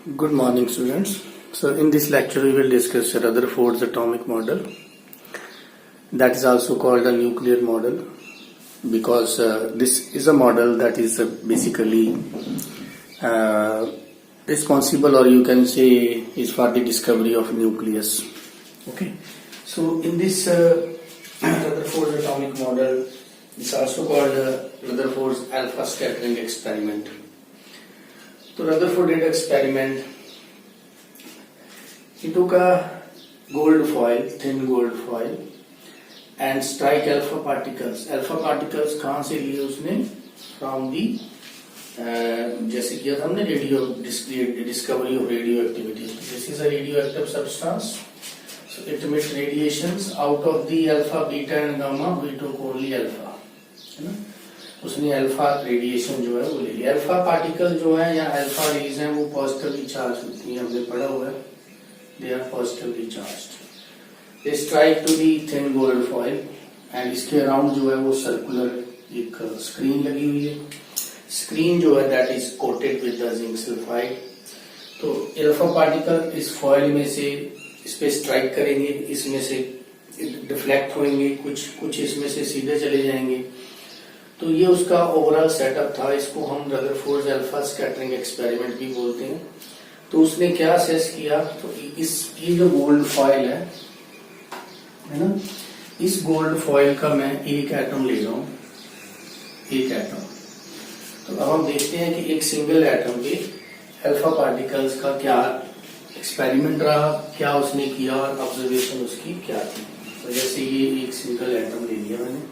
Good morning, students. So, in this lecture, we will discuss Rutherford's atomic model. That is also called a nuclear model because this is a model that is basically responsible, or you can say, is for the discovery of nucleus. Okay. So, in this Rutherford's atomic model, it's also called Rutherford's alpha scattering experiment. So Rutherford did experiment. He took a gold foil, thin gold foil, and strike alpha particles. Alpha particles कहाँ से लिए उसने? From the जैसे किया था हमने discovery of radioactivity. This is a radioactive substance. So it emits radiations out of the alpha, beta and gamma. We took only alpha. है ना? उसने अल्फा रेडिएशन जो है वो ले लिया. अल्फा पार्टिकल जो है या अल्फा रेज है वो पॉजिटिवली चार्ज होती है, हमने पढ़ा हुआ है. They are positively charged. They strike to the thin gold foil and इसके अराउंड जो है वो सर्कुलर एक स्क्रीन लगी हुई है. स्क्रीन जो है that is coated with the zinc sulphide. तो अल्फा पार्टिकल इस फॉइल में से इस पे स्ट्राइक करेंगे, इसमें से डिफ्लेक्ट होंगे, कुछ इसमें से सीधे चले जाएंगे. तो ये उसका ओवरऑल सेटअप था. इसको हम रदरफोर्ड अल्फा स्कैटरिंग एक्सपेरिमेंट भी बोलते हैं. तो उसने क्या असेस किया, तो ये जो गोल्ड फॉइल है ना, इस गोल्ड फॉइल का मैं एक एटम ले रहा हूं, एक एटम. तो अब हम देखते हैं कि एक सिंगल एटम के अल्फा पार्टिकल्स का क्या एक्सपेरिमेंट रहा, क्या उसने किया और ऑब्जर्वेशन उसकी क्या थी. तो जैसे ये एक सिंगल एटम ले लिया मैंने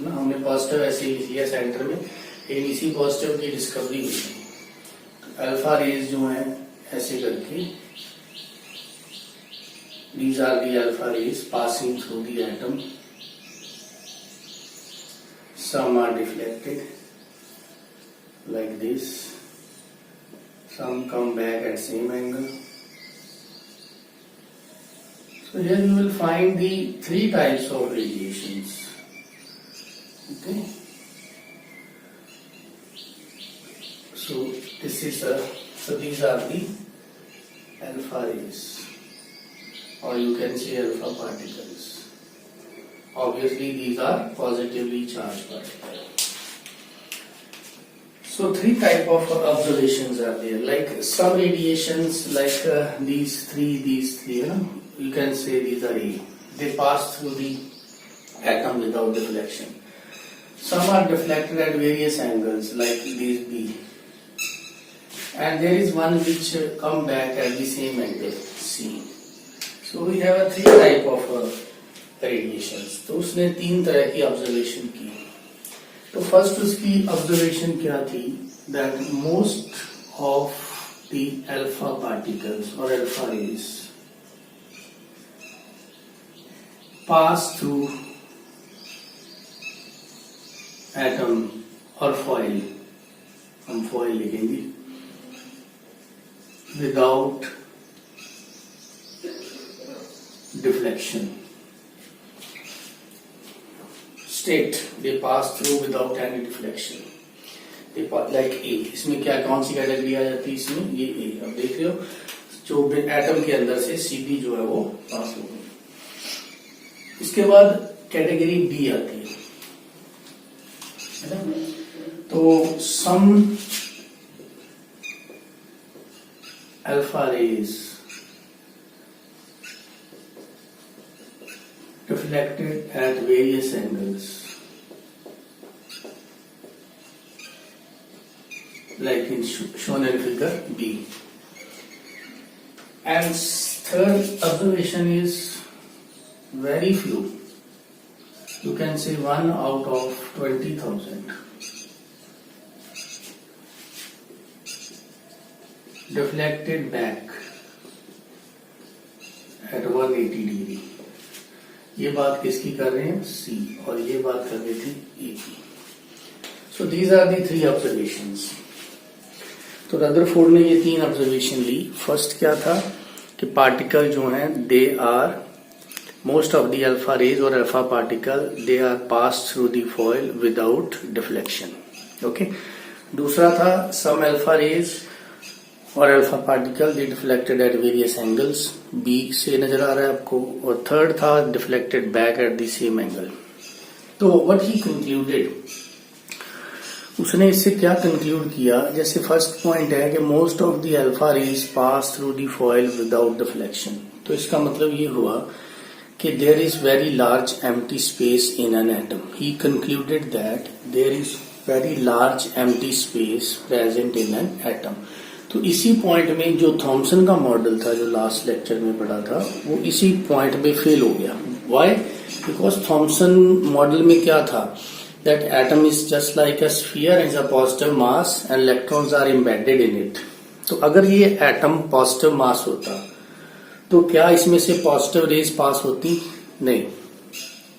ना, हमने पॉजिटिव ऐसे लिख लिया सेंटर में, लेकिन इसी पॉजिटिव की डिस्कवरी हुई. तो अल्फा रेज जो है ऐसे करके, these are the alpha rays passing through the atom. Some are deflected like this, some come back at same angle. So here you will find the three types of radiations. Okay. So these are the alpha rays, or you can say alpha particles. Obviously these are positively charged particles. So three type of observations are there. Like some radiations, like these three, you can say these are A. They pass through the atom without deflection. Some are deflected at various angles, like these B. And there is one which come back at the same angle, C. So we have a three type of radiations. तो उसने तीन तरह की observation की. तो first उसकी observation क्या थी, that most of the alpha particles और alpha rays pass through atom और फॉइल, हम फॉइल लिखेंगे, without deflection. State they pass through without any deflection. They like A. इसमें क्या कौन सी कैटेगरी आ जाती है इसमें, ये A. अब देख रहे हो, जो एटम के अंदर से सीधी जो है वो पास हो गई. इसके बाद कैटेगरी B आती है ना. तो some alpha rays deflected at various angles, like in shown in figure B. And third observation is very few. You can say 1 out of 20,000. Deflected back at 180 degree. ये बात किसकी कर रहे हैं, C, और ये बात कर रही थी E की. So these are the three observations. तो रदरफोर्ड ने ये तीन ऑब्जर्वेशन ली. फर्स्ट क्या था कि पार्टिकल जो हैं they are most of the alpha rays और alpha particle they are pass through the foil without deflection. Okay. दूसरा था सम अल्फा रेज और alpha particle they deflected at various angles, B से नजर आ रहा है आपको, और थर्ड था deflected back at the same angle. तो व्हाट ही कंक्लूडेड, उसने इससे क्या कंक्लूड किया, जैसे फर्स्ट पॉइंट है कि most of the alpha rays pass through the foil without deflection. तो इसका मतलब ये हुआ कि there is very large empty space in an atom. He concluded that there is very large empty space present in an atom. तो इसी point में जो थॉमसन का मॉडल था, जो लास्ट लेक्चर में पढ़ा था, वो इसी पॉइंट में फेल हो गया। व्हाई? बिकॉज थॉमसन मॉडल में क्या था, that atom is just like a sphere and a positive mass and electrons are embedded in it। तो अगर ये एटम पॉजिटिव मास होता तो क्या इसमें से पॉजिटिव रेज पास होती? नहीं,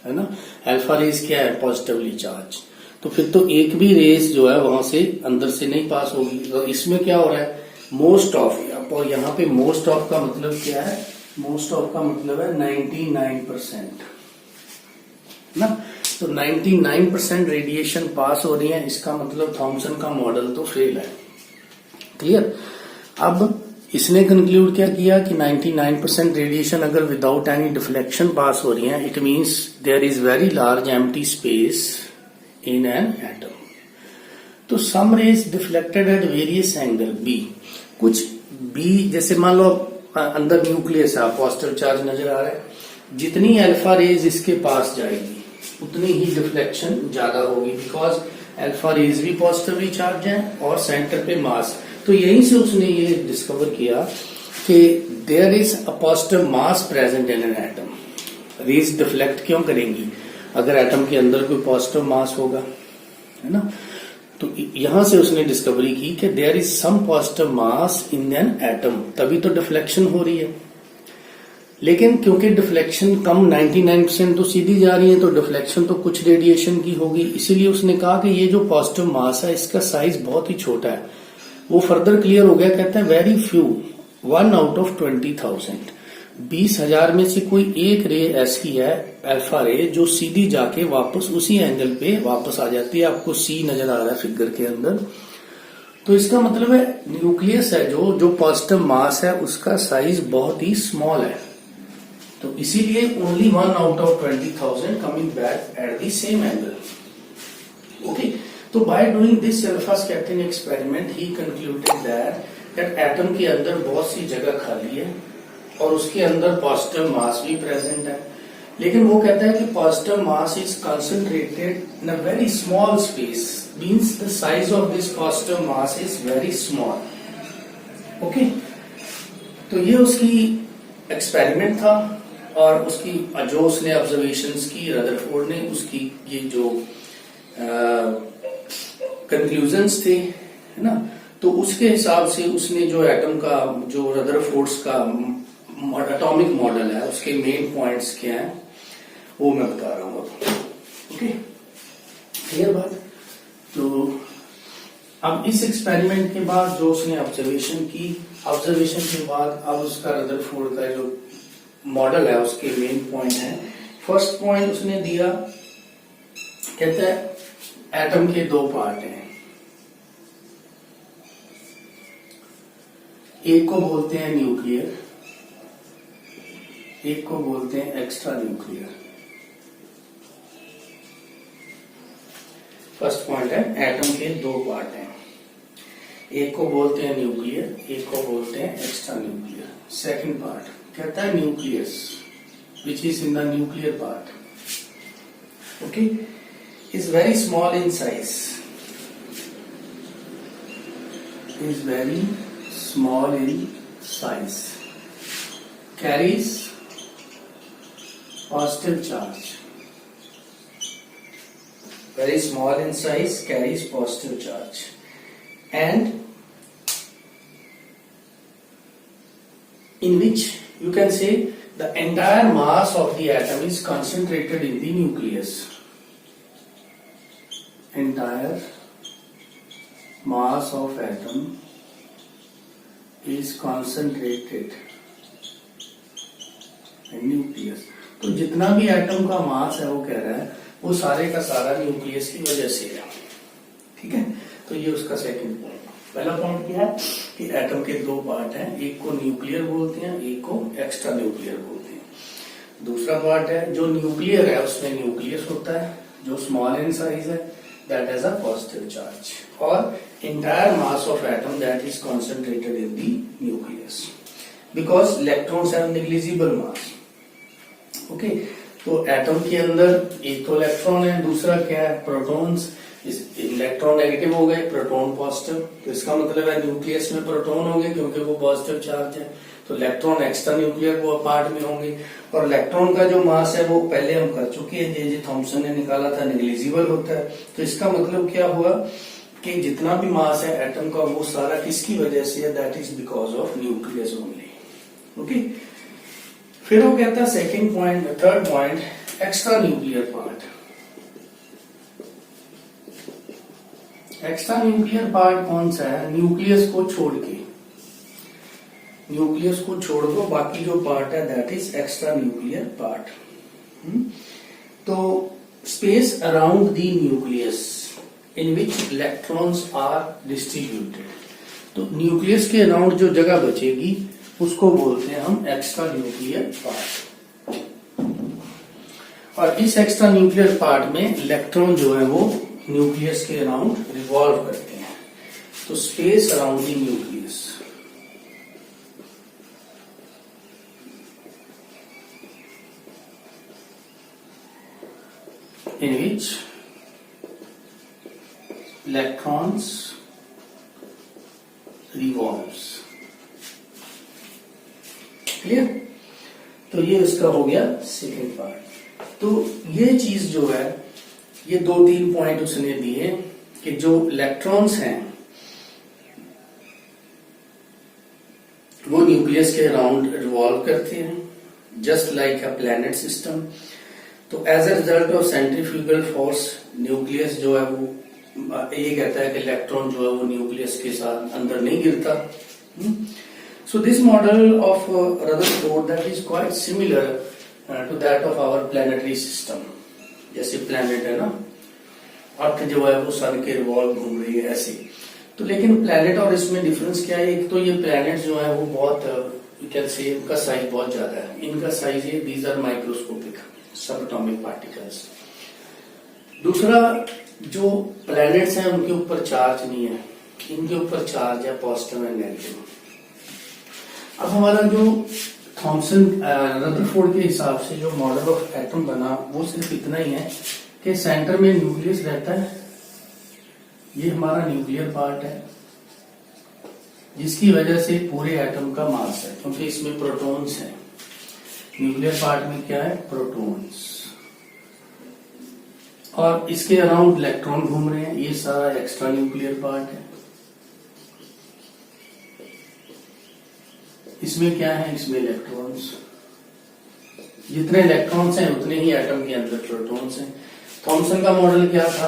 है ना। अल्फा रेज क्या है? Positively charge. तो फिर तो एक भी रेज जो है वहां से अंदर से नहीं पास होगी। तो इसमें क्या हो रहा है, मोस्ट ऑफ, और यहाँ पे मोस्ट ऑफ का मतलब क्या है, मोस्ट ऑफ का मतलब है 99%, ना। तो 99% रेडिएशन पास हो रही है, इसका मतलब थॉमसन का मॉडल तो फेल है। क्लियर? अब इसने कंक्लूड क्या किया कि 99% रेडिएशन अगर विदाउट एनी डिफ्लेक्शन पास हो रही है, it means there is very large empty space in an atom. तो some rays deflected at various angle B, कुछ बी, जैसे मान लो अंदर न्यूक्लियस है, पॉजिटिव चार्ज नजर आ रहा है, जितनी अल्फा रेज इसके पास जाएगी उतनी ही डिफ्लेक्शन ज्यादा होगी, बिकॉज अल्फा रेज भी पॉजिटिवली चार्ज है और सेंटर पे मास। तो यहीं से उसने ये डिस्कवर किया कि there is a positive mass present in an atom. Rays deflect क्यों करेंगी अगर एटम के अंदर कोई पॉजिटिव मास होगा, है ना। तो यहां से उसने डिस्कवरी की कि there is some positive mass in an atom, तभी तो डिफ्लेक्शन हो रही है। लेकिन क्योंकि डिफ्लेक्शन कम 99% तो सीधी जा रही है, तो डिफ्लेक्शन तो कुछ रेडिएशन की होगी, इसीलिए उसने कहा कि ये जो पॉजिटिव मास है इसका साइज बहुत ही छोटा है। वो फर्दर क्लियर हो गया, कहते हैं वेरी फ्यू, 1 आउट ऑफ 20,000, 20,000 में से कोई एक रे ऐसी है, अल्फा रे, जो सीधी जाके वापस उसी एंगल पे वापस आ जाती है। आपको सी नजर आ रहा है फिगर के अंदर। तो इसका मतलब है न्यूक्लियस है जो पॉजिटिव मास है उसका साइज बहुत ही स्मॉल है। तो इसीलिए only 1 out of 20,000 coming back at the same angle. Okay, तो by doing this alpha scattering experiment he concluded that atom के अंदर बहुत सी जगह खाली है और उसके अंदर पॉजिटिव मास भी प्रेजेंट है। लेकिन वो कहता है कि positive mass is concentrated in a very small space, means the size of this positive mass is very small. Okay, तो ये उसकी एक्सपेरिमेंट था और उसकी जो उसने ऑब्जर्वेशंस की रदरफोर्ड ने, उसकी ये जो कंक्लूजन्स थे, है ना, तो उसके हिसाब से उसने जो एटम का, जो रदरफोर्ड्स का एटॉमिक मॉडल है, उसके मेन पॉइंट्स क्या हैं वो मैं बता रहा हूँ अब। ओके, क्लियर बात? तो अब इस एक्सपेरिमेंट के बाद जो उसने ऑब्जर्वेशन की, ऑब्जर्वेशन के बाद अब उसका रदरफोर्ड का जो मॉडल है उसके मेन पॉइंट है। फर्स्ट पॉइंट उसने दिया, कहता है एटम के 2 पार्ट हैं, एक को बोलते हैं न्यूक्लियर, एक को बोलते हैं एक्स्ट्रा न्यूक्लियर। फर्स्ट पॉइंट है एटम के 2 पार्ट हैं, एक को बोलते हैं न्यूक्लियर, एक को बोलते हैं एक्स्ट्रा न्यूक्लियर। सेकंड पार्ट कहता है nucleus, which is in the nuclear part, okay, is very small in size, is very small in size, carries positive charge, very small in size, carries positive charge, and in which you can say the entire mass of the atom is concentrated in the nucleus. Entire mass of atom is concentrated in nucleus. तो जितना भी atom का मास है वो कह रहा है वो सारे का सारा न्यूक्लियस की वजह से है। ठीक है, तो ये उसका सेकंड पॉइंट। पहला पॉइंट क्या है कि एटम के दो पार्ट हैं, एक को न्यूक्लियर बोलते हैं, एक को एक्स्ट्रा न्यूक्लियर बोलते हैं। दूसरा पार्ट है जो न्यूक्लियर है उसमें न्यूक्लियस होता है जो स्मॉल इन साइज है, that has a positive charge, और entire mass of atom that is concentrated in the nucleus because electrons have negligible mass. Okay, तो एटम के अंदर एक तो इलेक्ट्रॉन है, दूसरा क्या है प्रोटॉन्स। इलेक्ट्रॉन नेगेटिव हो गए, प्रोटॉन पॉजिटिव, तो इसका मतलब है न्यूक्लियस में प्रोटॉन होंगे क्योंकि वो पॉजिटिव चार्ज है, तो इलेक्ट्रॉन एक्स्ट्रा न्यूक्लियर वो पार्ट में होंगे। और इलेक्ट्रॉन का जो मास है वो पहले हम कर चुके हैं, जे थॉमसन ने निकाला था, नेग्लिजिबल होता है। तो इसका मतलब क्या हुआ कि जितना भी मास है एटम का वो सारा किसकी वजह से है, that is because of nucleus only. Okay, फिर वो कहता है second point, third point, extra nuclear part. Extra nuclear part कौन सा है, न्यूक्लियस को छोड़ के, न्यूक्लियस को छोड़ दो, बाकी जो पार्ट है that is extra nuclear part. तो space around the nucleus in which electrons are distributed, तो न्यूक्लियस के अराउंड जो जगह बचेगी उसको बोलते हैं हम एक्स्ट्रा न्यूक्लियर पार्ट। और इस एक्स्ट्रा न्यूक्लियर पार्ट में इलेक्ट्रॉन जो है वो न्यूक्लियस के अराउंड रिवॉल्व करते हैं, तो space around the nucleus. in which electrons revolves। Clear, तो ये इसका हो गया सेकेंड पार्ट। तो ये चीज जो है, ये दो तीन पॉइंट उसने दिए कि जो इलेक्ट्रॉन्स हैं वो न्यूक्लियस के अराउंड रिवॉल्व करते हैं just like a planet system. तो as a result of centrifugal force nucleus जो है वो ये कहता है कि इलेक्ट्रॉन जो है वो न्यूक्लियस के साथ अंदर नहीं गिरता। So this model of Rutherford that is quite similar to that of our planetary system. जैसे प्लैनेट है ना, अर्थ जो है वो सन के रिवॉल्व घूम रही है ऐसे। तो लेकिन प्लैनेट और इसमें डिफरेंस क्या है, एक तो ये प्लैनेट जो है वो बहुत कैन से इनका साइज बहुत ज्यादा है, इनका साइज है, these are microscopic subatomic particles. दूसरा, जो प्लैनेट्स हैं उनके ऊपर चार्ज नहीं है, इनके ऊपर चार्ज है पॉजिटिव एंड नेगेटिव। अब हमारा जो थॉमसन रदरफोर्ड के हिसाब से जो मॉडल ऑफ एटम बना वो सिर्फ इतना ही है कि सेंटर में न्यूक्लियस रहता है, ये हमारा न्यूक्लियर पार्ट है जिसकी वजह से पूरे एटम का मास है, क्योंकि इसमें प्रोटॉन्स हैं। न्यूक्लियर पार्ट में क्या है, प्रोटॉन्स, और इसके अराउंड इलेक्ट्रॉन घूम रहे हैं, ये सारा एक्स्ट्रा न्यूक्लियर पार्ट है। इसमें क्या है, इसमें इलेक्ट्रॉन्स, जितने इलेक्ट्रॉन्स हैं उतने ही एटम के अंदर प्रोटॉन्स हैं। थॉमसन का मॉडल क्या था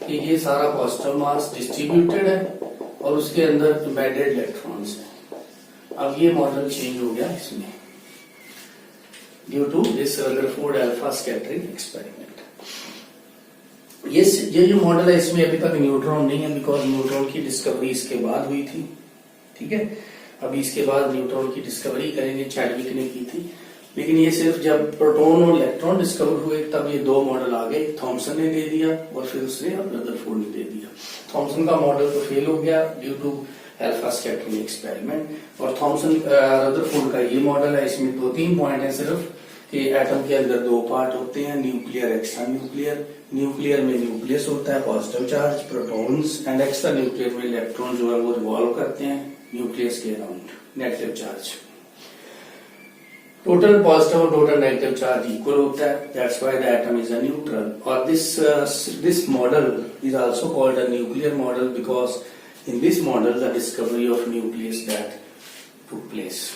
कि ये सारा पॉजिटिव मास डिस्ट्रीब्यूटेड है और उसके अंदर एम्बेडेड इलेक्ट्रॉन्स हैं। अब ये मॉडल चेंज हो गया इसमें due to this Rutherford alpha scattering experiment. ये जो मॉडल है इसमें अभी तक न्यूट्रॉन नहीं है, बिकॉज न्यूट्रॉन की डिस्कवरी इसके बाद हुई थी। ठीक है, अभी इसके बाद न्यूट्रॉन की डिस्कवरी करेंगे, चैडविक ने की थी। लेकिन ये सिर्फ जब प्रोटॉन और इलेक्ट्रॉन डिस्कवर हुए तब ये दो मॉडल आ गए, थॉमसन ने दे दिया और फिर उसने रदरफोर्ड ने दे दिया। थॉमसन का मॉडल तो फेल हो गया due to alpha scattering experiment, और थॉमसन रदरफोर्ड का ये मॉडल है, इसमें दो तीन पॉइंट है सिर्फ कि एटम के अंदर दो पार्ट होते हैं, न्यूक्लियर एक्स्ट्रा न्यूक्लियर। न्यूक्लियर में न्यूक्लियस होता है positive charge, protons, and extra nuclear में इलेक्ट्रॉन जो है वो रिवॉल्व करते हैं न्यूक्लियस के around, negative charge. Total positive और टोटल नेगेटिव चार्ज इक्वल होता है, that's why the atom is a neutral. और this model is also called a nuclear model because in this model the discovery of nucleus that took place.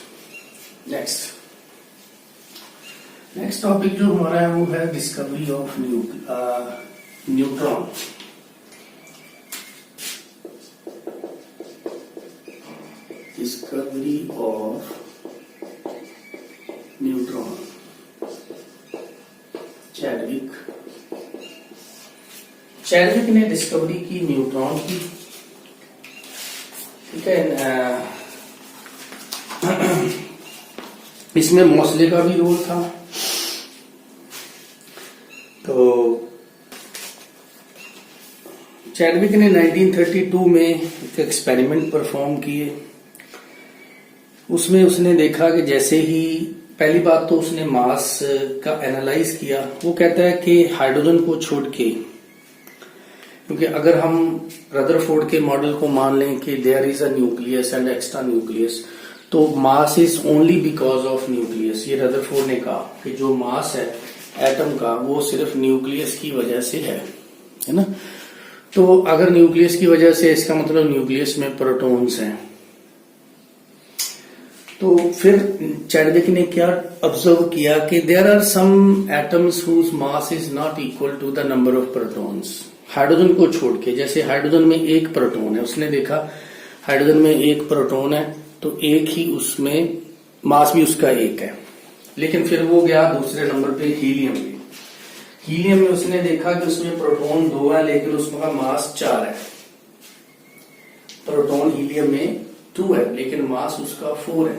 Next topic जो हमारा है वो है discovery of neutron. Discovery of neutron, Chadwick ने discovery की neutron की। ठीक है। इसमें मोसले का भी रोल था। तो चैडविक ने 1932 में एक एक्सपेरिमेंट परफॉर्म किए। उसमें उसने देखा कि जैसे ही पहली बात तो उसने मास का एनालाइज किया। वो कहता है कि हाइड्रोजन को छोड़ के, क्योंकि अगर हम रदरफोर्ड के मॉडल को मान लें कि there is a nucleus and extra nucleus, तो mass is only because of nucleus. ये रदरफोर्ड ने कहा कि जो मास है एटम का वो सिर्फ न्यूक्लियस की वजह से है ना। तो अगर न्यूक्लियस की वजह से, इसका मतलब न्यूक्लियस में प्रोटॉन्स हैं। तो फिर चैडविक ने क्या ऑब्जर्व किया कि there are some atoms whose mass is not equal to the number of protons. Hydrogen को छोड़ के, जैसे हाइड्रोजन में एक प्रोटॉन है, उसने देखा हाइड्रोजन में एक प्रोटॉन है तो एक ही उसमें मास भी उसका एक है। लेकिन फिर वो गया दूसरे नंबर पे हीलियम पे। हीलियम में उसने देखा कि उसमें प्रोटॉन 2 है लेकिन उसका मास 4 है। प्रोटॉन हीलियम में 2 है लेकिन मास उसका 4 है।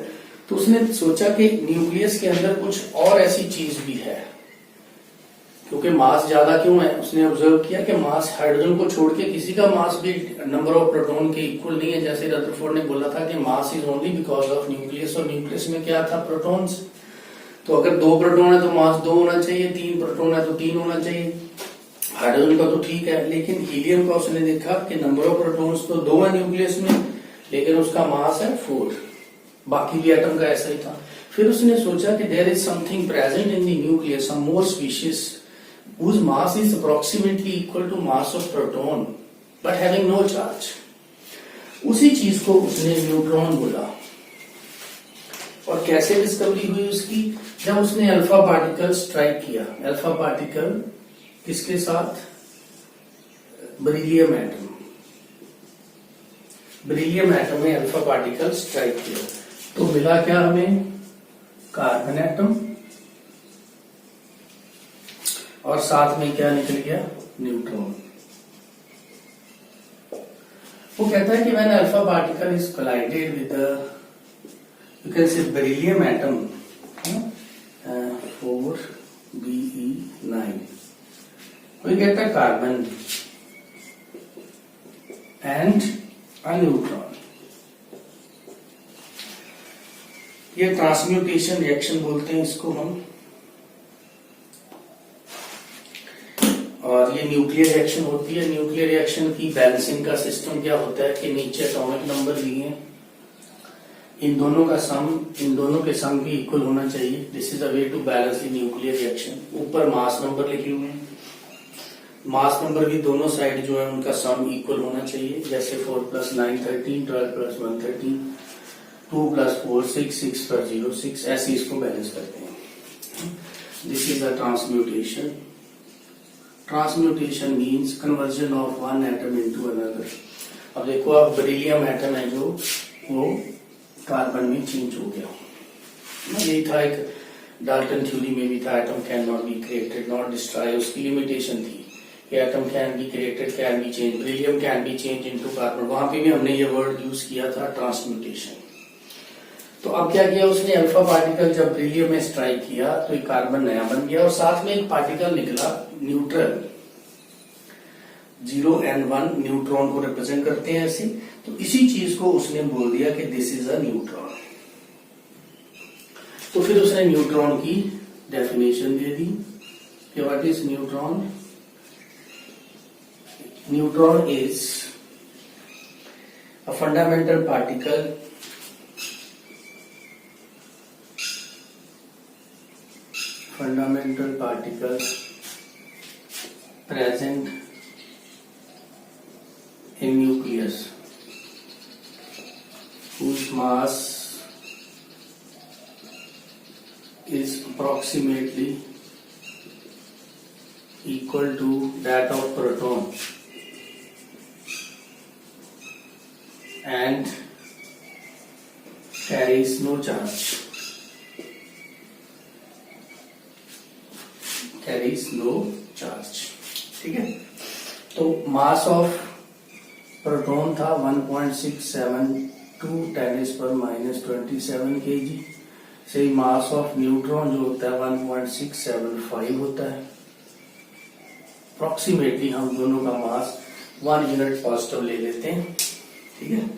तो उसने सोचा कि न्यूक्लियस के अंदर कुछ और ऐसी चीज भी है, क्योंकि मास ज्यादा क्यों है। उसने ऑब्जर्व किया कि मास हाइड्रोजन को छोड़ के किसी का मास भी नंबर ऑफ प्रोटॉन के इक्वल नहीं है। जैसे रदरफोर्ड ने बोला था कि मास is only because of nucleus, और न्यूक्लियस में क्या था, प्रोटॉन्स। तो अगर 2 प्रोटॉन है तो मास 2 होना चाहिए, 3 प्रोटॉन है तो 3 होना चाहिए। हाइड्रोजन का तो ठीक है, लेकिन हीलियम का उसने देखा कि नंबर ऑफ प्रोटॉन्स तो 2 है न्यूक्लियस में, लेकिन उसका मास है 4। बाकी भी एटम का ऐसा ही था। फिर उसने सोचा कि there is something present in the nucleus, some more species whose mass is approximately equal to mass of proton but having no charge। उसी चीज को उसने न्यूट्रॉन बोला। और कैसे डिस्कवरी हुई उसकी, जब उसने अल्फा पार्टिकल स्ट्राइक किया। अल्फा पार्टिकल किसके साथ, बेरिलियम एटम। बेरिलियम एटम में अल्फा पार्टिकल स्ट्राइक किया तो मिला क्या हमें, कार्बन एटम, और साथ में क्या निकल गया, न्यूट्रॉन। वो कहता है कि when alpha particle is collided with you can say beryllium atom 4Be9, we get a carbon and a neutron। ये ट्रांसम्यूटेशन रिएक्शन बोलते हैं इसको हम। और ये न्यूक्लियर रिएक्शन होती है। न्यूक्लियर रिएक्शन की बैलेंसिंग का सिस्टम क्या होता है कि नीचे एटॉमिक नंबर दिए, इन दोनों का सम, इन दोनों के सम भी इक्वल होना चाहिए। This is a way to balance the nuclear reaction. ऊपर मास नंबर लिखे हुए हैं, मास नंबर भी दोनों साइड जो है उनका सम इक्वल होना चाहिए। जैसे 4 + 9 13, 12 + 1 13, 2 + 4 6, 6 + 0 6, ऐसे इसको बैलेंस करते हैं। This is a transmutation. Transmutation means conversion of one atom into another. अब देखो, अब बेरिलियम एटम है जो वो कार्बन में चेंज हो गया। यही था, एक डाल्टन थ्योरी में भी था, atom can not be created not destroy. उसकी लिमिटेशन थी कि atom can be created, can be change, beryllium can be change into carbon. वहां पे भी हमने ये वर्ड यूज किया था, ट्रांसम्यूटेशन। तो अब क्या किया उसने, अल्फा पार्टिकल जब बेरिलियम में स्ट्राइक किया तो एक कार्बन नया बन गया और साथ में एक पार्टिकल निकला न्यूट्रल। 0 and 1 न्यूट्रॉन को रिप्रेजेंट करते हैं ऐसे। तो इसी चीज को उसने बोल दिया कि दिस इज अ न्यूट्रॉन। तो फिर उसने न्यूट्रॉन की डेफिनेशन दे दी कि what is neutron. Neutron is a fundamental particle present in nucleus whose mass is approximately equal to that of proton and carries no charge। carries no charge। ठीक है, तो मास of proton था 1.67 2 10⁻⁻27 kg। सही mass of neutron जो होता है 1.675 होता है। अप्रोक्सीमेटली हम दोनों का मास 1 यूनिट पॉजिटिव ले लेते हैं, ठीक है।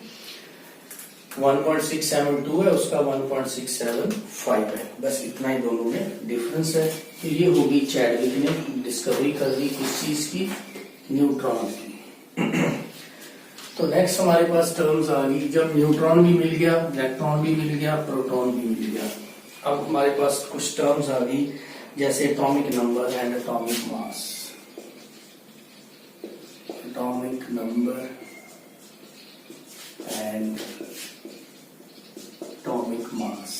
1.672 है, उसका 1.675 है, बस इतना ही दोनों में डिफरेंस है। तो ये होगी चैडविक ने डिस्कवरी कर दी किस चीज की, न्यूट्रॉन की। तो नेक्स्ट हमारे पास टर्म्स आ गई, जब न्यूट्रॉन भी मिल गया, इलेक्ट्रॉन भी मिल गया, प्रोटॉन भी मिल गया। अब हमारे पास कुछ टर्म्स आ गई जैसे atomic number and atomic mass. Atomic number and atomic मास।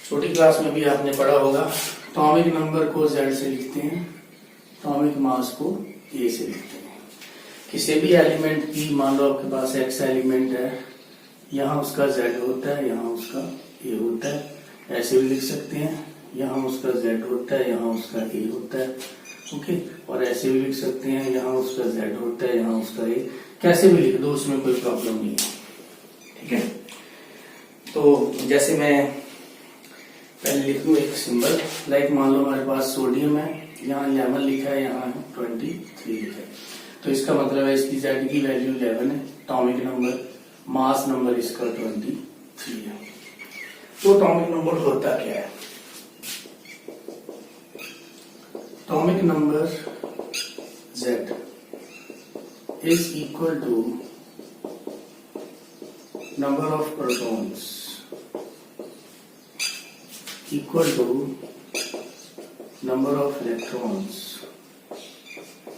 छोटी क्लास में भी आपने पढ़ा होगा, एटॉमिक नंबर को Z से लिखते हैं, एटॉमिक मास को A से लिखते हैं। किसी भी एलिमेंट की, मान लो आपके पास X एलिमेंट है, यहाँ उसका Z होता है, यहाँ उसका A होता है, ऐसे भी लिख सकते हैं। यहाँ उसका Z होता है, यहाँ उसका A होता है, ओके। और ऐसे भी लिख सकते हैं, यहाँ उसका Z होता है, यहाँ उसका A, कैसे भी लिख दो, उसमें कोई प्रॉब्लम नहीं है, ठीक है। तो जैसे मैं पहले लिख दूं एक सिंबल, लाइक मान लो हमारे पास सोडियम है, यहाँ 11 लिखा है, यहाँ 23 लिखा है, तो इसका मतलब है इसकी Z की वैल्यू 11 है। एटॉमिक नंबर, मास नंबर इसका 23 है। तो एटॉमिक नंबर होता क्या है? Atomic number Z is equal to number of protons equal to number of electrons.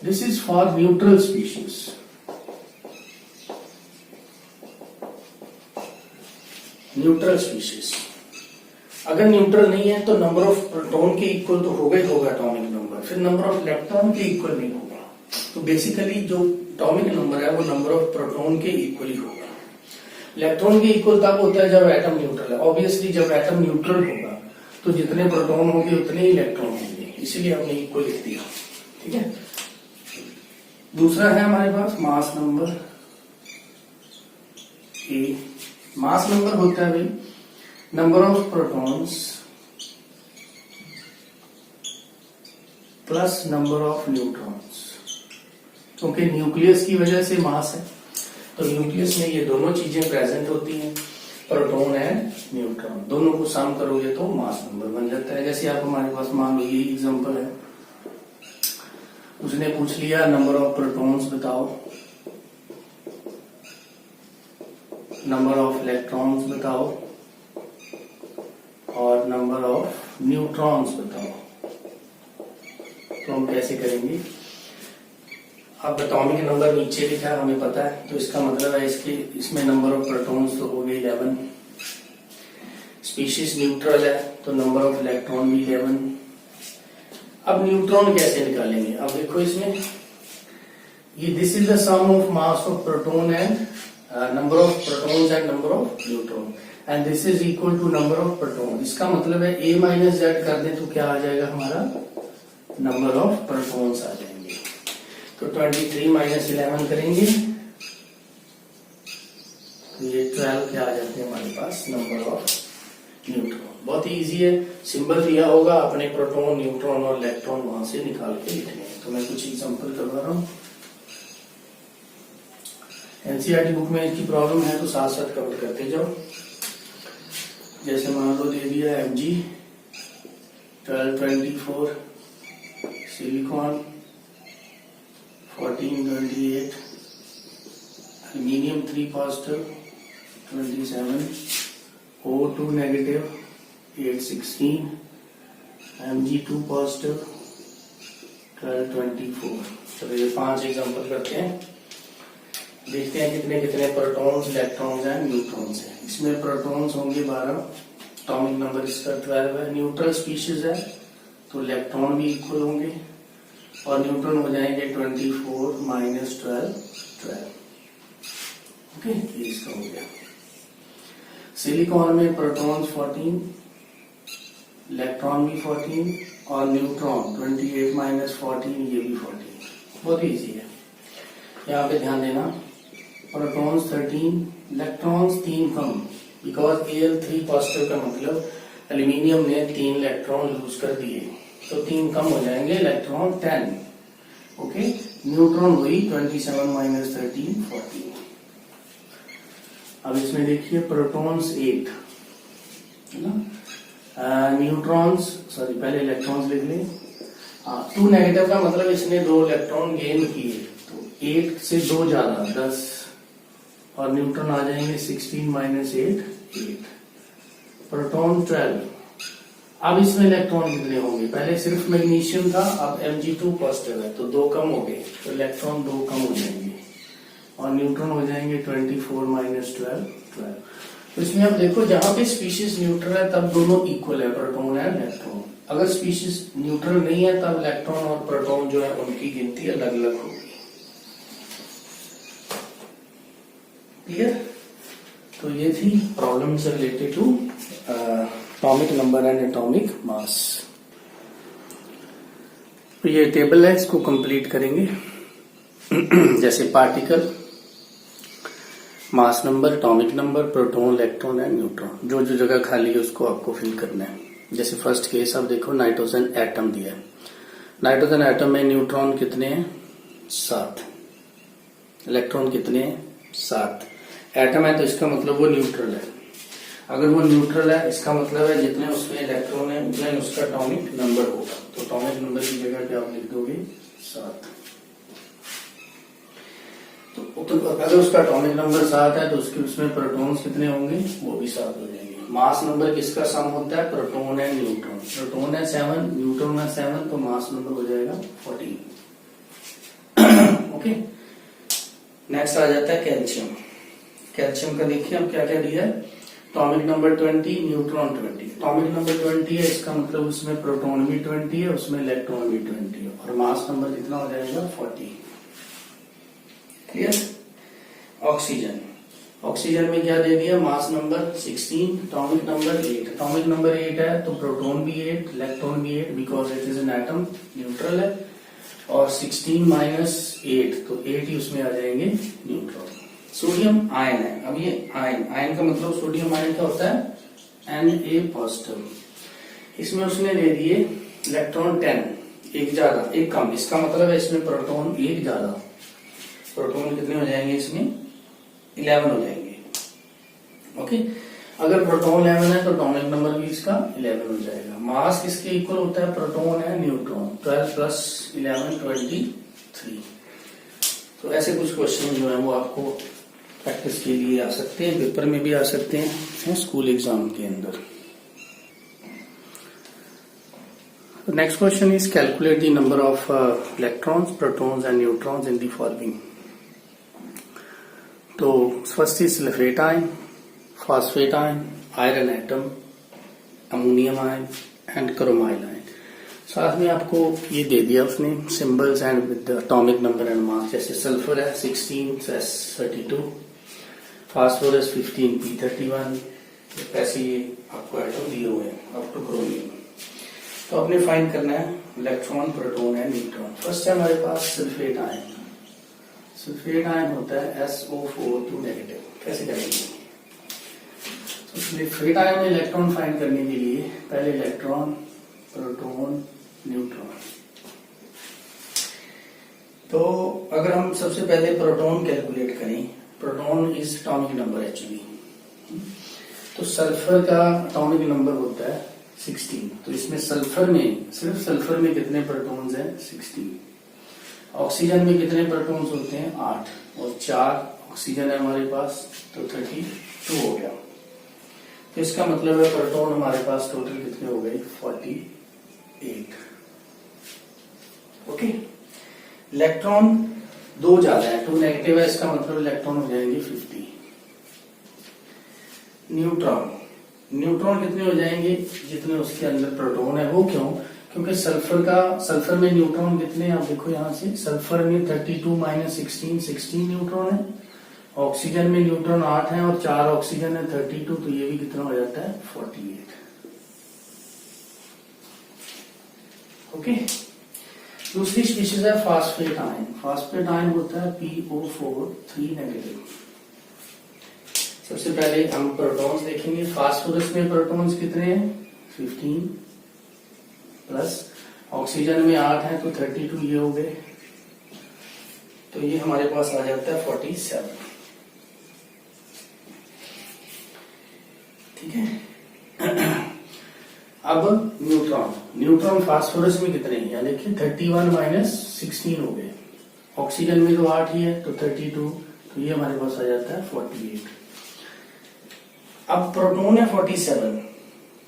This is for neutral species. Neutral species अगर न्यूट्रल नहीं है तो नंबर ऑफ प्रोटॉन के इक्वल तो होगा ही होगा एटॉमिक नंबर, फिर नंबर ऑफ इलेक्ट्रॉन के इक्वल नहीं होगा। तो बेसिकली जो एटॉमिक नंबर है वो नंबर ऑफ प्रोटॉन के इक्वल ही होगा। इलेक्ट्रॉन के इक्वल तब होता है जब एटम न्यूट्रल है। ऑब्वियसली जब एटम न्यूट्रल होगा तो जितने प्रोटॉन होंगे उतने ही इलेक्ट्रॉन होंगे, इसीलिए हमने इक्वल लिख दिया, ठीक है। दूसरा है हमारे पास mass number A. Mass number होता है भाई number of protons plus number of neutrons, क्योंकि न्यूक्लियस की वजह से मास है, तो न्यूक्लियस में ये दोनों चीजें प्रेजेंट होती हैं, प्रोटॉन एंड न्यूट्रॉन, दोनों को सम करोगे तो मास नंबर बन जाता है। जैसे आप हमारे पास मान लो ये एग्जांपल है, उसने पूछ लिया नंबर ऑफ प्रोटॉन्स बताओ, नंबर ऑफ इलेक्ट्रॉन्स बताओ और नंबर ऑफ न्यूट्रॉन्स बताओ। तो हम कैसे करेंगे? अब एटॉमिक नंबर नीचे लिखा है, हमें पता है, तो इसका मतलब है इसमें नंबर ऑफ प्रोटॉन्स तो हो गए 11, स्पीशीज न्यूट्रल है तो नंबर ऑफ इलेक्ट्रॉन भी 11। अब न्यूट्रॉन कैसे निकालेंगे? अब देखो इसमें ये this is the sum of mass of proton and number of protons and number of neutron and this is equal to number of proton. इसका मतलब है A माइनस Z कर दें तो क्या आ जाएगा हमारा, नंबर ऑफ प्रोटॉन्स आ जाएंगे। तो 23 माइनस 11 करेंगे तो ये 12 क्या आ जाते हैं हमारे पास, नंबर ऑफ न्यूट्रॉन। बहुत ही इजी है, सिंबल दिया होगा, अपने प्रोटॉन, न्यूट्रॉन और इलेक्ट्रॉन वहां से निकाल के लिखने हैं। तो मैं कुछ एग्जांपल करवा रहा हूँ। एनसीईआरटी बुक में इसकी प्रॉब्लम है तो साथ साथ कवर करते जाओ। जैसे मान लो दे दिया Mg 1224, silicon 1428, aluminium 3 positive 27, O2 negative 816, Mg2 positive 1224। चलो ये 5 एग्जांपल करते हैं, देखते हैं कितने कितने प्रोटॉन्स, इलेक्ट्रॉन्स एंड न्यूट्रॉन्स हैं। इसमें प्रोटॉन्स होंगे 12, एटॉमिक नंबर इसका 12 है। न्यूट्रल स्पीशीज है तो इलेक्ट्रॉन भी इक्वल होंगे और न्यूट्रॉन हो जाएंगे 24 माइनस 12। ओके, ये इसका हो गया। सिलिकॉन में प्रोटॉन्स 14, इलेक्ट्रॉन भी 14 और न्यूट्रॉन 28 माइनस 14, ये भी 14। बहुत इजी है। यहाँ पे ध्यान देना, protons 13, electrons 3 come, because Al3 positive का मतलब एल्यूमिनियम ने 3 इलेक्ट्रॉन लूज कर दिए, तो 3 कम हो जाएंगे, इलेक्ट्रॉन 10। ओके, न्यूट्रॉन हुई 27 माइनस 13 14। अब इसमें देखिए प्रोटॉन्स 8 है ना, न्यूट्रॉन्स सॉरी पहले इलेक्ट्रॉन्स लिख लें। 2 नेगेटिव का मतलब इसने 2 इलेक्ट्रॉन गेन किए, तो 8 से 2 ज्यादा 10, और न्यूट्रॉन आ जाएंगे 16 माइनस 8 8। प्रोटॉन 12। अब इसमें इलेक्ट्रॉन कितने होंगे, पहले सिर्फ मैग्नीशियम था, अब Mg2 पॉजिटिव है तो 2 कम हो गए, तो इलेक्ट्रॉन 2 कम हो जाएंगे, और न्यूट्रॉन हो जाएंगे 24 माइनस 12 12। तो इसमें अब देखो जहां पे स्पीशीज न्यूट्रल है तब दोनों इक्वल है, प्रोटॉन एंड इलेक्ट्रॉन। अगर स्पीशीज न्यूट्रल नहीं है तब इलेक्ट्रॉन और प्रोटॉन जो है उनकी गिनती अलग अलग होगी। क्लियर? तो ये थी प्रॉब्लम से related to atomic number and atomic mass. तो ये टेबल है, इसको कंप्लीट करेंगे। जैसे particle, mass number, atomic number, proton, electron and neutron, जो जो जगह खाली है उसको आपको फिल करना है। जैसे फर्स्ट केस आप देखो, नाइट्रोजन एटम दिया है, नाइट्रोजन एटम में न्यूट्रॉन कितने हैं 7, इलेक्ट्रॉन कितने हैं 7। एटम है तो इसका मतलब वो न्यूट्रल है, अगर वो न्यूट्रल है इसका मतलब है जितने उसमें इलेक्ट्रॉन है उतना उसका एटॉमिक नंबर होगा, तो एटॉमिक नंबर की जगह पे आप लिख दोगे 7। तो अगर उसका एटॉमिक नंबर 7 है तो उसके उसमें प्रोटॉन्स कितने होंगे, वो भी 7 हो जाएंगे। मास नंबर किसका सम होता है, प्रोटॉन एंड न्यूट्रॉन। प्रोटॉन है 7, न्यूट्रॉन है 7, तो मास नंबर हो जाएगा 14। ओके, नेक्स्ट आ जाता है कैल्शियम। कैल्शियम का देखिए अब क्या क्या दिया है, atomic number 20, neutron 20। Atomic number 20 है, इसका मतलब उसमें प्रोटॉन भी 20 है, उसमें इलेक्ट्रॉन भी 20 है, और मास नंबर कितना हो जाएगा 40। क्लियर? ऑक्सीजन, ऑक्सीजन में क्या दे दिया, mass number 16, atomic number 8। Atomic number 8 है तो प्रोटॉन भी 8, इलेक्ट्रॉन भी 8, because it is an atom, neutral है, और 16 माइनस 8 तो 8 ही उसमें आ जाएंगे न्यूट्रॉन। सोडियम आयन है, अब ये आयन, आयन का मतलब सोडियम आयन क्या होता है Na पॉजिटिव, इसमें उसने दे दिए इलेक्ट्रॉन 10, एक ज्यादा एक कम, इसका मतलब है इसमें प्रोटॉन एक ज्यादा, प्रोटॉन कितने हो जाएंगे इसमें 11 हो जाएंगे। ओके, अगर प्रोटॉन 11 है तो एटॉमिक नंबर भी इसका 11 हो जाएगा। मास किसके इक्वल होता है, प्रोटॉन है न्यूट्रॉन, 12 प्लस 11 23। तो ऐसे कुछ क्वेश्चन जो है वो आपको प्रैक्टिस के लिए आ सकते हैं, पेपर में भी आ सकते हैं, स्कूल एग्जाम के अंदर। Next question is calculate the number of electrons, protons and neutrons in the following. तो first is sulphate ion, phosphate ion, iron atom, ammonium ion and chromyl ion. साथ में आपको ये दे दिया उसने symbols and with atomic number and mass. जैसे sulphur है 16 S32, फास्फोरस 15 P31, ऐसे ये आपको एटम दिए हुए हैं अप टू क्रोमियम। तो आपने फाइंड करना है electron, proton and neutron. First है हमारे पास सल्फेट आयन। सल्फेट आयन होता है SO4 नेगेटिव। कैसे करेंगे, तो सल्फेट आयन में इलेक्ट्रॉन फाइंड करने के लिए पहले इलेक्ट्रॉन, प्रोटॉन, न्यूट्रॉन। तो अगर हम सबसे पहले प्रोटॉन कैलकुलेट करें, proton is atomic number actually, तो सल्फर का एटॉमिक नंबर होता है 16, तो इसमें सल्फर में, सिर्फ सल्फर में कितने प्रोटॉन्स हैं 16। ऑक्सीजन में कितने प्रोटॉन्स होते हैं 8, और 4 ऑक्सीजन है हमारे पास, तो 32 हो गया। तो इसका मतलब है प्रोटॉन हमारे पास टोटल कितने हो गए 48। ओके, इलेक्ट्रॉन 2 ज्यादा है, 2 नेगेटिव है, इसका मतलब इलेक्ट्रॉन हो जाएंगे 50। न्यूट्रॉन, न्यूट्रॉन कितने हो जाएंगे जितने उसके अंदर प्रोटॉन है। वो क्यों, क्योंकि सल्फर में न्यूट्रॉन कितने हैं आप देखो यहाँ से, सल्फर में 32 माइनस 16 न्यूट्रॉन है, ऑक्सीजन में न्यूट्रॉन 8 है, और 4 ऑक्सीजन है 32, तो ये भी कितना हो जाता है 48। ओके, दूसरी स्पीशीज है फास्फेट आयन। फास्फेट आयन होता है PO4 3 नेगेटिव। सबसे पहले हम प्रोटॉन्स देखेंगे। फास्फोरस में प्रोटॉन्स कितने हैं? 15 प्लस ऑक्सीजन में 8 है तो 32 ये हो गए, तो ये हमारे पास आ जाता है 47। ठीक है। अब न्यूट्रॉन फास्फोरस में कितने हैं? यानी कि 31 माइनस 16 हो गए। ऑक्सीजन में तो 8 ही है तो 32, तो ये हमारे पास आ जाता है 48। अब प्रोटॉन है 47,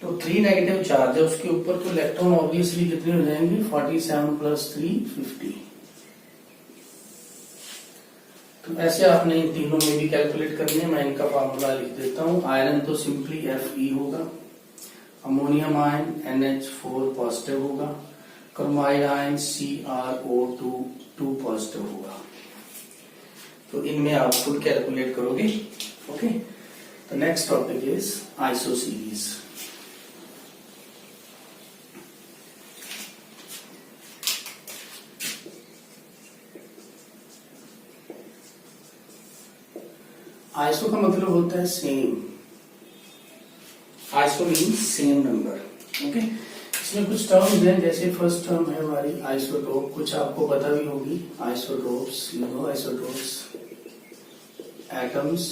तो 3 नेगेटिव चार्ज है उसके ऊपर, तो इलेक्ट्रॉन ऑब्वियसली कितने हो जाएंगे? 47 प्लस 3 50। तो ऐसे आपने इन तीनों में भी कैलकुलेट करनी है। मैं इनका फॉर्मूला लिख देता हूं। आयरन तो सिंपली Fe होगा, अमोनियम आयन NH4 पॉजिटिव होगा, क्रोमाइड आयन CrO2 2 पॉजिटिव होगा। तो इनमें आप खुद कैलकुलेट करोगे। ओके, तो next topic is iso series. Iso का मतलब होता है same. Iso means same number. Okay, इसमें कुछ टर्म्स हैं, जैसे फर्स्ट टर्म है हमारी आइसोटोप, कुछ आपको पता भी होगी। Isotopes, you know isotopes, atoms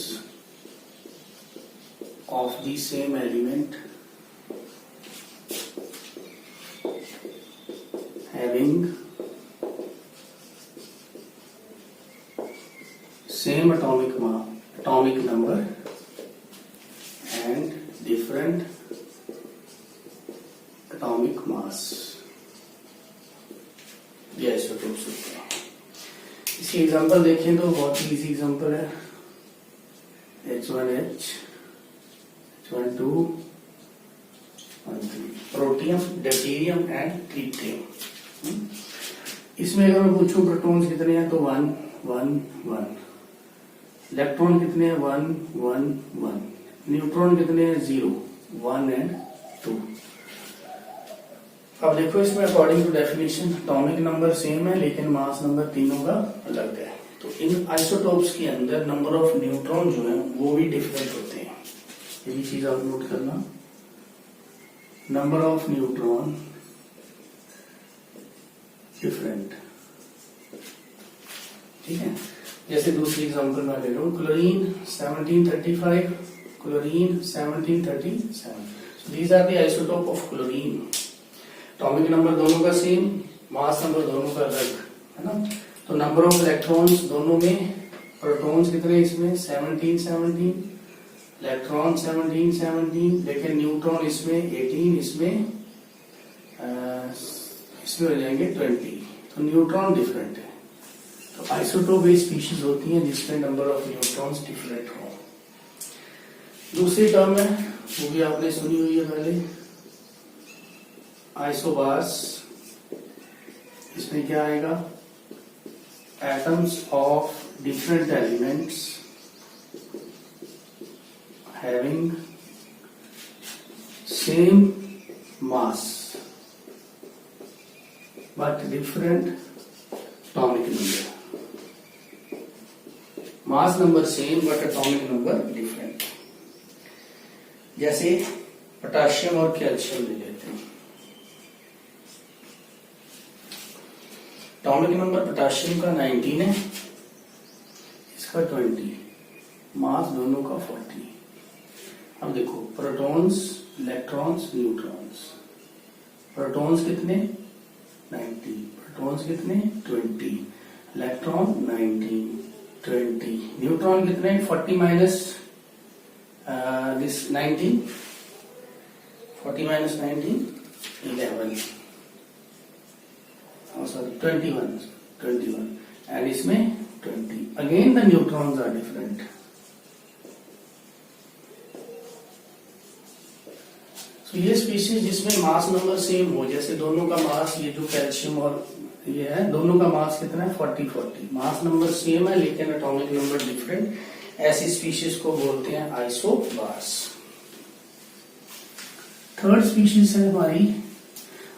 of the same element having same atomic number and different atomic mass, ये आइसोटोप्स होते हैं। इसकी एग्जांपल देखें तो बहुत ही इजी एग्जांपल है, H1H 1,2, 1,3, protium, deuterium and tritium. इसमें अगर मैं पूछूं प्रोटॉन्स कितने हैं तो 1 1 1, इलेक्ट्रॉन कितने हैं 1 1 1, न्यूट्रॉन कितने हैं 0 1 एंड 2। अब देखो इसमें according to definition atomic number same है लेकिन मास नंबर तीनों का अलग है। तो इन आइसोटोप्स के अंदर नंबर ऑफ न्यूट्रॉन जो है वो भी डिफरेंट होते हैं। ये भी चीज आप नोट करना, नंबर ऑफ न्यूट्रॉन डिफरेंट। ठीक है, जैसे दूसरी एग्जांपल मैं ले रहा हूं, chlorine 1735, chlorine 1737। These are the isotope of chlorine. Atomic number दोनों का सेम, मास नंबर दोनों का अलग, है ना। तो नंबर ऑफ इलेक्ट्रॉन्स दोनों में, प्रोटॉन्स कितने इसमें 17 17, इलेक्ट्रॉन 17 17, लेकिन न्यूट्रॉन इसमें 18, इसमें हो जाएंगे 20। तो न्यूट्रॉन डिफरेंट है। तो आइसोटोप वे स्पीशीज होती हैं जिसमें नंबर ऑफ न्यूट्रॉन्स डिफरेंट हो। दूसरी टर्म है वो भी आपने सुनी हुई है पहले, आइसोबार्स। इसमें क्या आएगा? Atoms of different elements having same mass but different atomic number. Mass number same but atomic number different. जैसे पोटाशियम और कैल्शियम ले लेते हैं। एटॉमिक नंबर पोटाशियम का 19 है, इसका 20, मास दोनों का 40। अब देखो प्रोटॉन्स, इलेक्ट्रॉन्स, न्यूट्रॉन्स। प्रोटॉन्स कितने 90, प्रोटॉन्स कितने 20, इलेक्ट्रॉन 19 20, न्यूट्रॉन कितने 40 minus this 19, 40 minus 19 11, sorry 21 and इसमें 20। Again the neutrons are different. तो ये स्पीशीज जिसमें मास नंबर सेम हो, जैसे दोनों का मास, ये जो कैल्शियम और ये है, दोनों का मास कितना है 40, मास नंबर सेम है लेकिन एटॉमिक नंबर डिफरेंट, ऐसी स्पीशीज को बोलते हैं आइसोबार्स। थर्ड स्पीशीज है हमारी,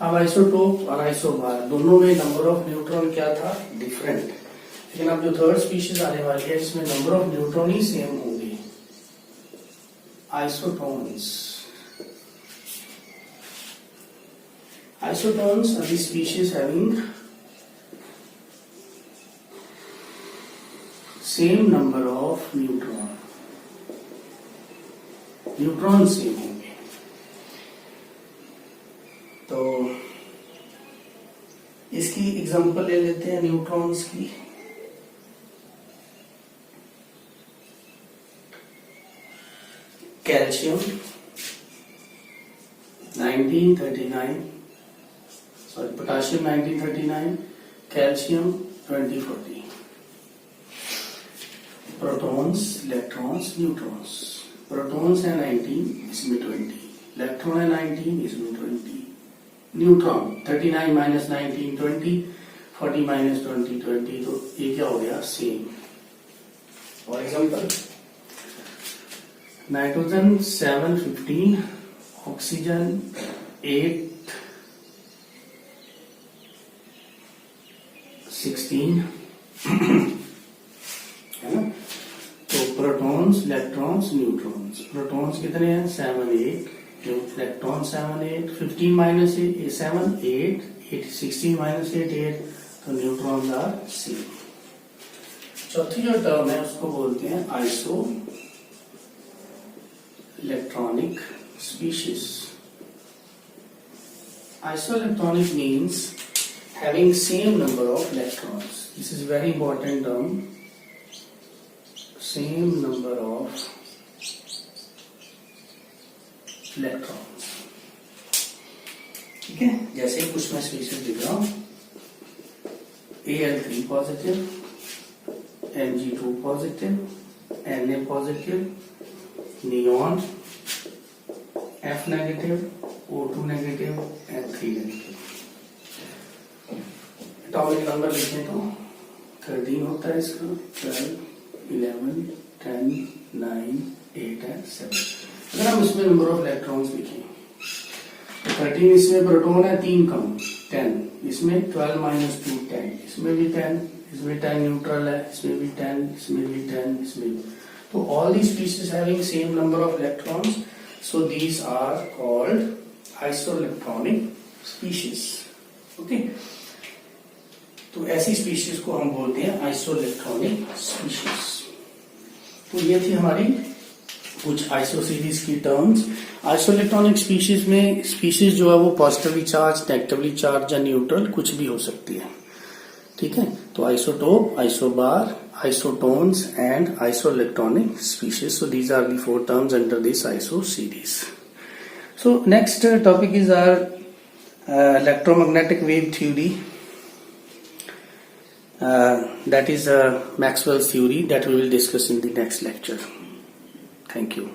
अब आइसोटोप और आइसोबार दोनों में नंबर ऑफ न्यूट्रॉन क्या था डिफरेंट, लेकिन अब जो थर्ड स्पीशीज आने वाली है इसमें number of neutron he same होंगे। Isotones. Isotones are the species having same number of neutron. Neutron same होंगे. तो इसकी एग्जांपल ले लेते हैं न्यूट्रॉन्स की. Calcium 1939, sorry potassium 1939, calcium 2040. Protons, electrons, neutrons. Protons है 19, इसमें 20. इलेक्ट्रॉन है 19, इसमें 20. Neutron 39 minus 19 20, 40 minus 20 20. तो ये क्या हो गया? Same. For example nitrogen 715, oxygen 8 16 है ना. तो प्रोटॉन्स, इलेक्ट्रॉन्स, न्यूट्रॉन्स. प्रोटॉन्स कितने हैं? 7 8. इलेक्ट्रॉन 7 8. 15 माइनस 7 8. 16 माइनस 8 8. तो न्यूट्रॉन्स आर सेम. चौथी जो टर्म है उसको बोलते हैं iso electronic species. Isoelectronic means having same number of electrons. This is very important term. Same number of electrons. ठीक है. जैसे कुछ मैं स्पीशीज लिख रहा हूं. Al3 positive, Mg2 positive, Na positive, neon F negative, O2 negative, N3 negative. Atomic number लिखें तो 13 होता है इसका. 12 11 10 9 8 एंड 7. अगर हम इसमें नंबर ऑफ इलेक्ट्रॉन्स लिखें तो 13 इसमें प्रोटॉन है 3 कम 10. इसमें 12 माइनस 2 10. इसमें भी 10. इसमें 10 न्यूट्रल है. इसमें भी 10. इसमें भी 10. इसमें भी. तो all the species having same number of electrons. So these are called isoelectronic species. Okay. तो ऐसी स्पीशीज को हम बोलते हैं आइसोइलेक्ट्रॉनिक स्पीशीज. तो ये थी हमारी कुछ आइसो सीरीज की टर्म्स. आइसोइलेक्ट्रॉनिक स्पीशीज में स्पीशीज जो है वो पॉजिटिवली चार्ज, नेगेटिवली चार्ज या न्यूट्रल कुछ भी हो सकती है. ठीक है. तो isotope, isobar, isotons and isoelectronic species. So these are the 4 terms under this ISO series. So next topic is our electromagnetic wave theory. That is Maxwell's theory that we will discuss in the next lecture. Thank you.